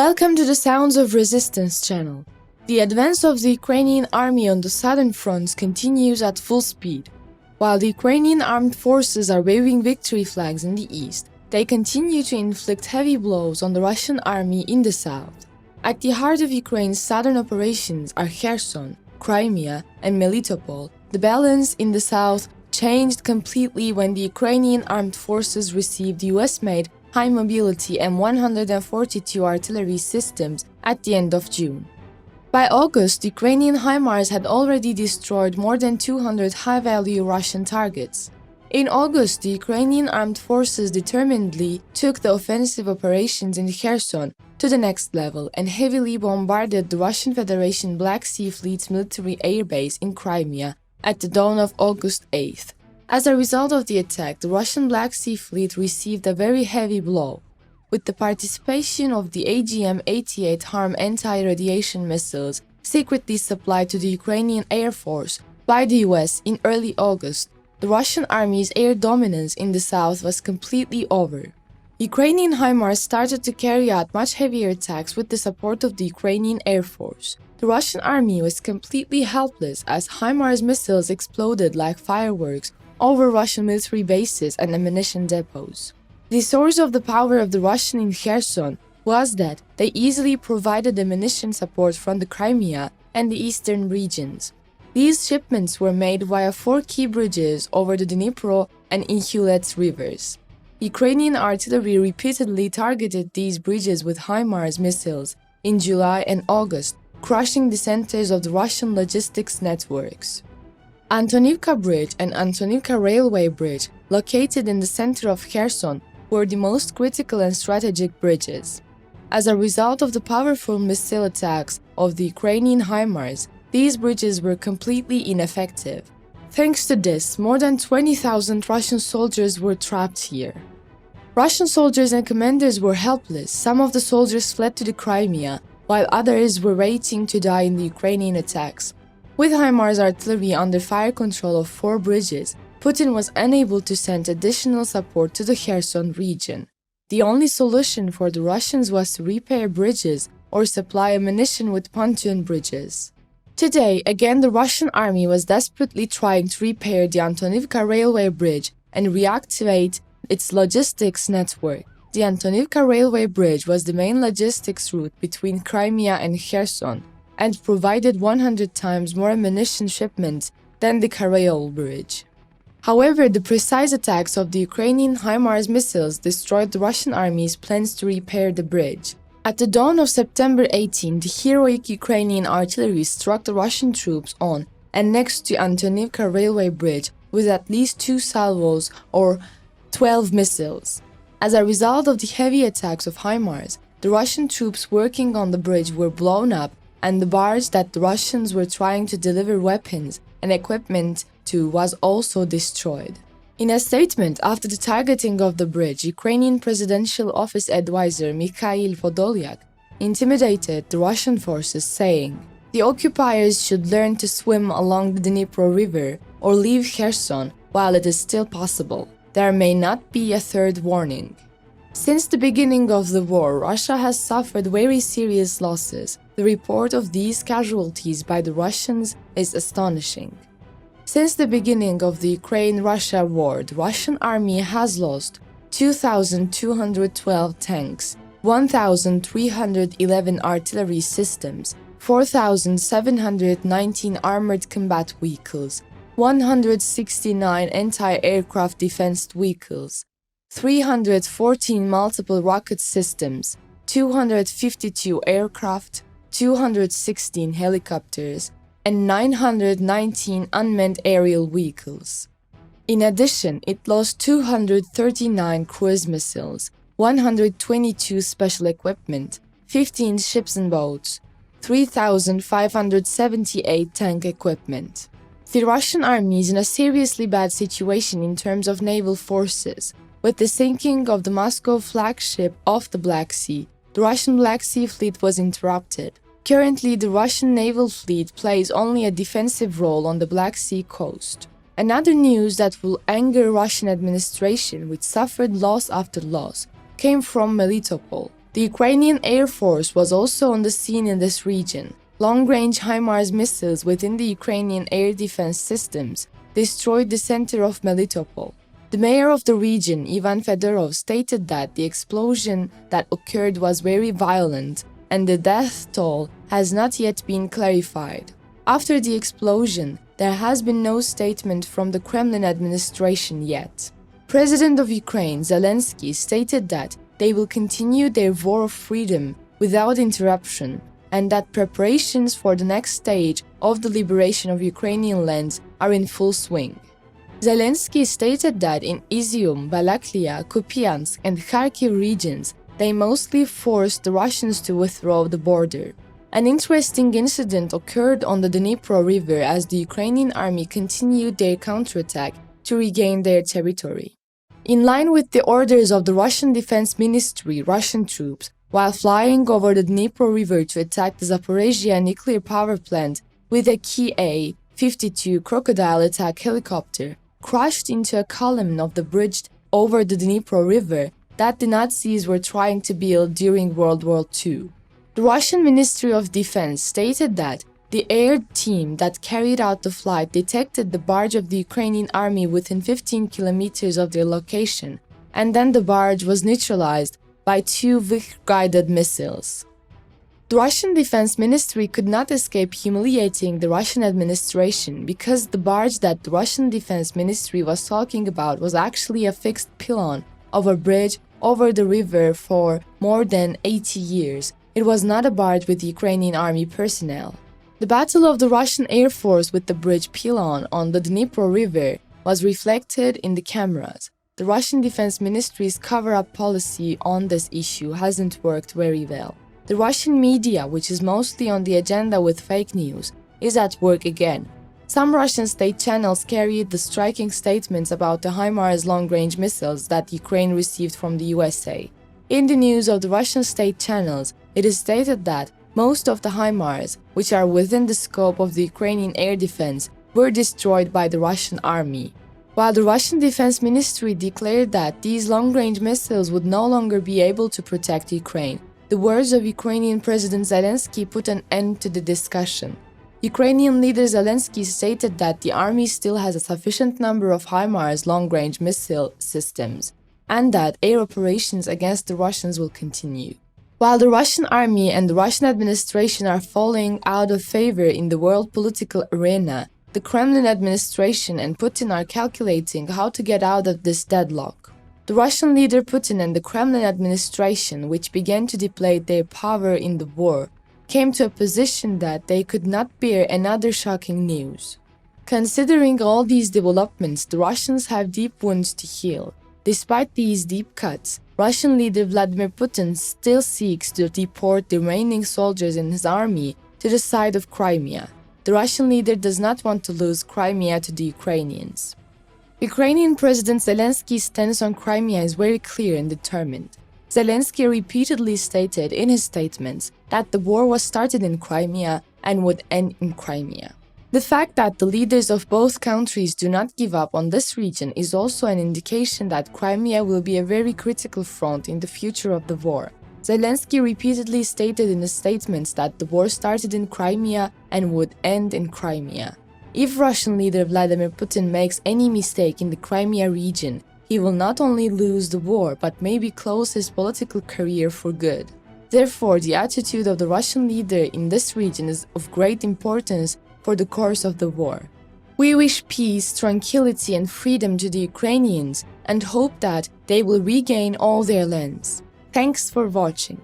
Welcome to the Sounds of Resistance channel. The advance of the Ukrainian army on the southern fronts continues at full speed. While the Ukrainian armed forces are waving victory flags in the east, they continue to inflict heavy blows on the Russian army in the south. At the heart of Ukraine's southern operations are Kherson, Crimea, and Melitopol. The balance in the south changed completely when the Ukrainian armed forces received US-made high-mobility M142 artillery systems at the end of June. By August, Ukrainian Himars had already destroyed more than 200 high-value Russian targets. In August, the Ukrainian armed forces determinedly took the offensive operations in Kherson to the next level and heavily bombarded the Russian Federation Black Sea Fleet's military airbase in Crimea at the dawn of August 8th. As a result of the attack, the Russian Black Sea Fleet received a very heavy blow. With the participation of the AGM-88 HARM anti-radiation missiles secretly supplied to the Ukrainian Air Force by the US in early August, the Russian army's air dominance in the south was completely over. Ukrainian Himars started to carry out much heavier attacks with the support of the Ukrainian Air Force. The Russian army was completely helpless as Himars missiles exploded like fireworks over Russian military bases and ammunition depots. The source of the power of the Russian in Kherson was that they easily provided ammunition support from the Crimea and the eastern regions. These shipments were made via 4 key bridges over the Dnipro and Inhulets rivers. Ukrainian artillery repeatedly targeted these bridges with Himars missiles in July and August, crushing the centers of the Russian logistics networks. Antonivka Bridge and Antonivka Railway Bridge, located in the center of Kherson, were the most critical and strategic bridges. As a result of the powerful missile attacks of the Ukrainian Himars, these bridges were completely ineffective. Thanks to this, more than 20,000 Russian soldiers were trapped here. Russian soldiers and commanders were helpless. Some of the soldiers fled to the Crimea, while others were waiting to die in the Ukrainian attacks. With Himars artillery under fire control of 4 bridges, Putin was unable to send additional support to the Kherson region. The only solution for the Russians was to repair bridges or supply ammunition with pontoon bridges. Today, again, the Russian army was desperately trying to repair the Antonivka Railway Bridge and reactivate its logistics network. The Antonivka Railway Bridge was the main logistics route between Crimea and Kherson and provided 100 times more ammunition shipments than the Karayol Bridge. However, the precise attacks of the Ukrainian Himars missiles destroyed the Russian army's plans to repair the bridge. At the dawn of September 18, the heroic Ukrainian artillery struck the Russian troops on and next to Antonivka Railway Bridge with at least 2 salvos or 12 missiles. As a result of the heavy attacks of Himars, the Russian troops working on the bridge were blown up and the barge that the Russians were trying to deliver weapons and equipment to was also destroyed. In a statement after the targeting of the bridge, Ukrainian Presidential Office advisor Mikhail Podolyak intimidated the Russian forces, saying, "The occupiers should learn to swim along the Dnipro River or leave Kherson while it is still possible. There may not be a third warning." Since the beginning of the war, Russia has suffered very serious losses. The report of these casualties by the Russians is astonishing. Since the beginning of the Ukraine-Russia war, the Russian army has lost 2,212 tanks, 1,311 artillery systems, 4,719 armored combat vehicles, 169 anti-aircraft defense vehicles, 314 multiple rocket systems, 252 aircraft, 216 helicopters, and 919 unmanned aerial vehicles. In addition, it lost 239 cruise missiles, 122 special equipment, 15 ships and boats, 3,578 tank equipment. The Russian army is in a seriously bad situation in terms of naval forces. With the sinking of the Moscow flagship off the Black Sea, the Russian Black Sea Fleet was interrupted. Currently, the Russian naval fleet plays only a defensive role on the Black Sea coast. Another news that will anger Russian administration, which suffered loss after loss, came from Melitopol. The Ukrainian Air Force was also on the scene in this region. Long-range Himars missiles within the Ukrainian air defense systems destroyed the center of Melitopol. The mayor of the region, Ivan Fedorov, stated that the explosion that occurred was very violent and the death toll has not yet been clarified. After the explosion, there has been no statement from the Kremlin administration yet. President of Ukraine, Zelensky, stated that they will continue their war of freedom without interruption and that preparations for the next stage of the liberation of Ukrainian lands are in full swing. Zelensky stated that in Izium, Balaklia, Kupiansk, and Kharkiv regions, they mostly forced the Russians to withdraw the border. An interesting incident occurred on the Dnipro River as the Ukrainian army continued their counterattack to regain their territory. In line with the orders of the Russian Defense Ministry, Russian troops, while flying over the Dnipro River to attack the Zaporizhia nuclear power plant with a Ki-52 Crocodile attack helicopter, crashed into a column of the bridge over the Dnipro River that the Nazis were trying to build during World War II. The Russian Ministry of Defense stated that the air team that carried out the flight detected the barge of the Ukrainian army within 15 kilometers of their location, and then the barge was neutralized by 2 Vih-guided missiles. The Russian Defense Ministry could not escape humiliating the Russian administration because the barge that the Russian Defense Ministry was talking about was actually a fixed pylon of a bridge over the river for more than 80 years. It was not a barge with Ukrainian army personnel. The battle of the Russian Air Force with the bridge pylon on the Dnipro River was reflected in the cameras. The Russian Defense Ministry's cover-up policy on this issue hasn't worked very well. The Russian media, which is mostly on the agenda with fake news, is at work again. Some Russian state channels carried the striking statements about the Himars long-range missiles that Ukraine received from the USA. In the news of the Russian state channels, it is stated that most of the Himars, which are within the scope of the Ukrainian air defense, were destroyed by the Russian army. While the Russian Defense Ministry declared that these long-range missiles would no longer be able to protect Ukraine, the words of Ukrainian President Zelensky put an end to the discussion. Ukrainian leader Zelensky stated that the army still has a sufficient number of Himars long-range missile systems, and that air operations against the Russians will continue. While the Russian army and the Russian administration are falling out of favor in the world political arena, the Kremlin administration and Putin are calculating how to get out of this deadlock. The Russian leader Putin and the Kremlin administration, which began to deplete their power in the war, came to a position that they could not bear another shocking news. Considering all these developments, the Russians have deep wounds to heal. Despite these deep cuts, Russian leader Vladimir Putin still seeks to deport the remaining soldiers in his army to the side of Crimea. The Russian leader does not want to lose Crimea to the Ukrainians. Ukrainian President Zelensky's stance on Crimea is very clear and determined. Zelensky repeatedly stated in his statements that the war was started in Crimea and would end in Crimea. The fact that the leaders of both countries do not give up on this region is also an indication that Crimea will be a very critical front in the future of the war. Zelensky repeatedly stated in his statements that the war started in Crimea and would end in Crimea. If Russian leader Vladimir Putin makes any mistake in the Crimea region, he will not only lose the war but maybe close his political career for good. Therefore, the attitude of the Russian leader in this region is of great importance for the course of the war. We wish peace, tranquility, and freedom to the Ukrainians and hope that they will regain all their lands. Thanks for watching.